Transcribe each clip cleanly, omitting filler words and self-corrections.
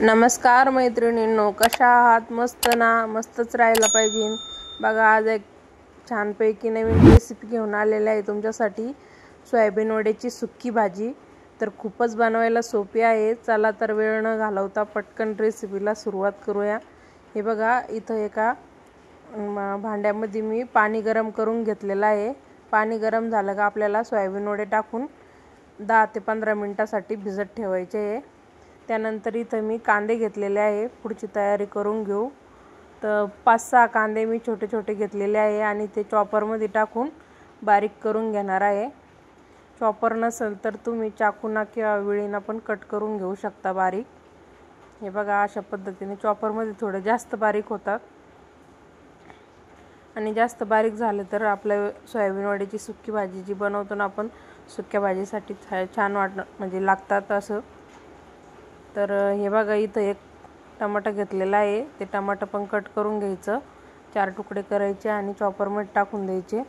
नमस्कार मैत्रिणींनो, कशा आहात? मस्त ना? मस्तच राहायला पाहिजे बघा. आज एक छानपैकी नवीन रेसिपी घेऊन आलेली आहे तुमच्यासाठी. सोयाबीन वड्याची सुक्की भाजी. तर खूपच बनवायला सोपी आहे. चला तर वेळ न घालवता पटकन रेसिपीला सुरुवात करूया. हे बघा, इथं एका भांड्यामध्ये मी पाणी गरम करून घेतलेलं आहे. पाणी गरम झालं का आपल्याला सोयाबीन वडे टाकून 10 ते 15 मिनिटासाठी भिजत ठेवायचे आहे. त्यानंतर इथं मी कांदे घेतलेले आहे. पुढची तयारी करून घेऊ. तर 5-6 कांदे मी छोटे छोटे घेतलेले आहे आणि ते चॉपरमध्ये टाकून बारीक करून घेणार आहे. चॉपर नसेल तर तुम्ही चाकूना किंवा विळीना पण कट करून घेऊ शकता बारीक. हे बघा, अशा पद्धतीने चॉपरमध्ये थोडे जास्त बारीक होतात आणि जास्त बारीक झाले तर आपल्या सोयाबीन वड्याची सुक्की भाजी जी बनवतो ना आपण, सुक्या भाजीसाठी छान म्हणजे लागतात असं. तर हे बघा, इथं एक टमाटा घेतलेला आहे. ते टमाटा पण कट करून घ्यायचं. 4 तुकडे करायचे आणि चॉपरमध्ये टाकून द्यायचे.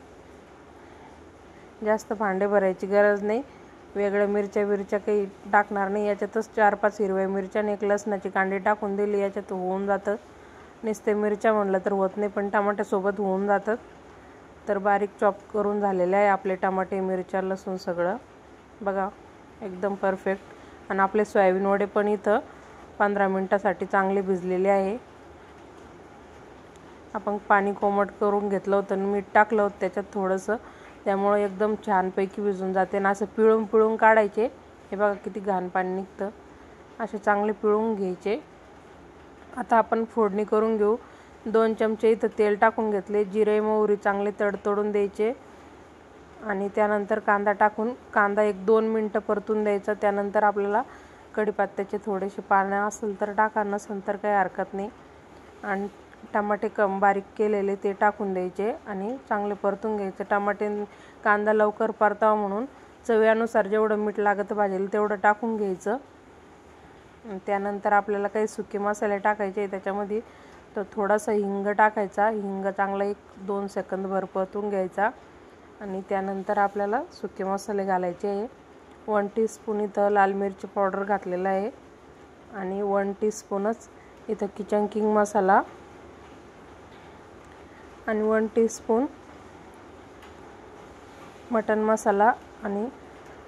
जास्त भांडे भरायची गरज नाही. वेगळ्या मिरच्या काही टाकणार नाही. याच्यातच 4-5 हिरव्या मिरच्या आणि एक लसणाची कांडी टाकून दिली. याच्यात होऊन जातं. नुसते मिरच्या म्हणलं तर होत नाही, पण टमाट्यासोबत होऊन जातात. तर बारीक चॉप करून झालेले आहे आपले टमाटे, मिरच्या, लसूण सगळं. बघा, एकदम परफेक्ट. आणि आपले सोयाबीन वडे पण इथं 15 मिनिटासाठी चांगले भिजलेले आहे. आपण पाणी कोमट करून घेतलं होतं आणि मीठ टाकलं होतं त्याच्यात थोडंसं, त्यामुळे एकदम छानपैकी भिजून जाते. आणि असं पिळून काढायचे. हे बघा किती घाण पाणी निघतं. असे चांगले पिळून घ्यायचे. आता आपण फोडणी करून घेऊ. 2 चमचे इथं तेल टाकून घेतले. जिरे मोहरी चांगले तडतडून द्यायचे आणि त्यानंतर कांदा टाकून कांदा 1-2 मिनटं परतून द्यायचा. त्यानंतर आपल्याला कढीपत्त्याचे थोडेसे पानं असेल तर टाका, नसेल तर काही हरकत नाही. आणि टमाटे बारीक केलेले ते टाकून द्यायचे आणि चांगले परतून घ्यायचे. टमाटे कांदा लवकर परतावा म्हणून चवीनुसार जेवढं मीठ लागतं भाजीला तेवढं टाकून घ्यायचं. त्यानंतर आपल्याला काही सुके मसाले टाकायचे त्याच्यामध्ये. तर थोडासा हिंग टाकायचा. हिंग चांगला 1-2 सेकंदभर परतून घ्यायचा आणि त्यानंतर आपल्याला सुके मसाले घालायचे आहे. 1 टीस्पून इथं लाल मिरची पावडर घातलेला आहे आणि 1 टीस्पूनच इथं किचन किंग मसाला आणि 1 टीस्पून मटन मसाला आणि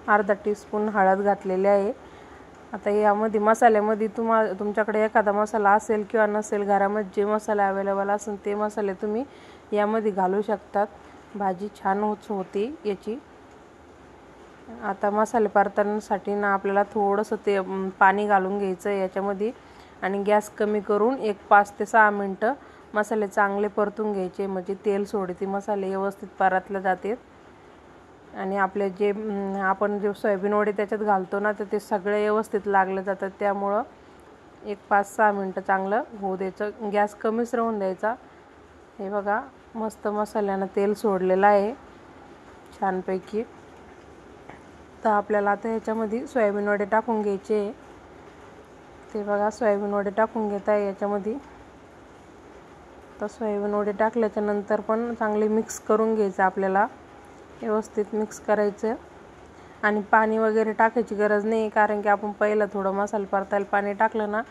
अर्धा टीस्पून हळद घातलेली आहे. आता यामध्ये मसाल्यामध्ये तुमच्याकडे एखादा मसाला असेल किंवा नसेल, घरामध्ये जे मसाले अवेलेबल असेल ते मसाले तुम्ही यामध्ये घालू शकतात. भाजी छान होते याची. आता मसाले परतण्यासाठी ना आपल्याला थोडंसं ते पाणी घालून घ्यायचं याच्यामध्ये आणि गॅस कमी करून 5 ते 6 मिनटं मसाले चांगले परतून घ्यायचे. म्हणजे तेल सोडते, मसाले व्यवस्थित परतले जातात आणि आपले जे आपण जे सोयाबीन वडे त्याच्यात घालतो ना, तर ते सगळे व्यवस्थित लागले जातात. त्यामुळं 5-6 मिनटं चांगलं होऊ द्यायचं. गॅस कमीच राहून द्यायचा. हे बघा, मस्त मसाल्यानं तेल सोडलेलं आहे छानपैकी. तर आपल्याला आता ह्याच्यामध्ये सोयाबीन वडे टाकून घ्यायचे. ते बघा, सोयाबीन वडे टाकून घेत आहे याच्यामध्ये. तर सोयाबीन वडे टाकल्याच्या नंतर पण चांगले मिक्स करून घ्यायचं. आपल्याला व्यवस्थित मिक्स करायचं आणि पाणी वगैरे टाकायची गरज नाही, कारण की आपण पहिलं थोडं मसाला परतायला पाणी टाकलं ना,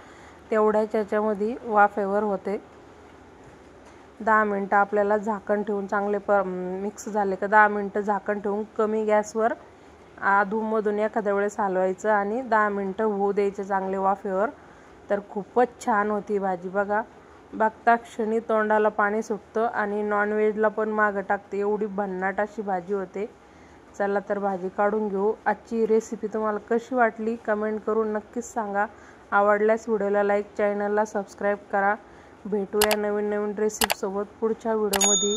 तेवढ्याच याच्यामध्ये वाफेवर होते. 10 मिनटं आपल्याला झाकण ठेवून चांगले मिक्स झाले का 10 मिनटं झाकण ठेवून कमी गॅसवर अधूनमधून एखाद्या वेळेस हलवायचं आणि 10 मिनटं होऊ द्यायचे चांगले वाफेवर. तर खूपच छान होती भाजी. बघा, बघता क्षणी तोंडाला पाणी सुटतं आणि नॉनव्हेजला पण मागं टाकते, एवढी भन्नाट अशी भाजी होते. चला तर भाजी काढून घेऊ. आजची रेसिपी तुम्हाला कशी वाटली कमेंट करून नक्कीच सांगा. आवडल्यास व्हिडिओला लाईक, चॅनलला सबस्क्राईब करा. भेटूया नवीन रेसिपीसोबत पुढच्या व्हिडिओमध्ये.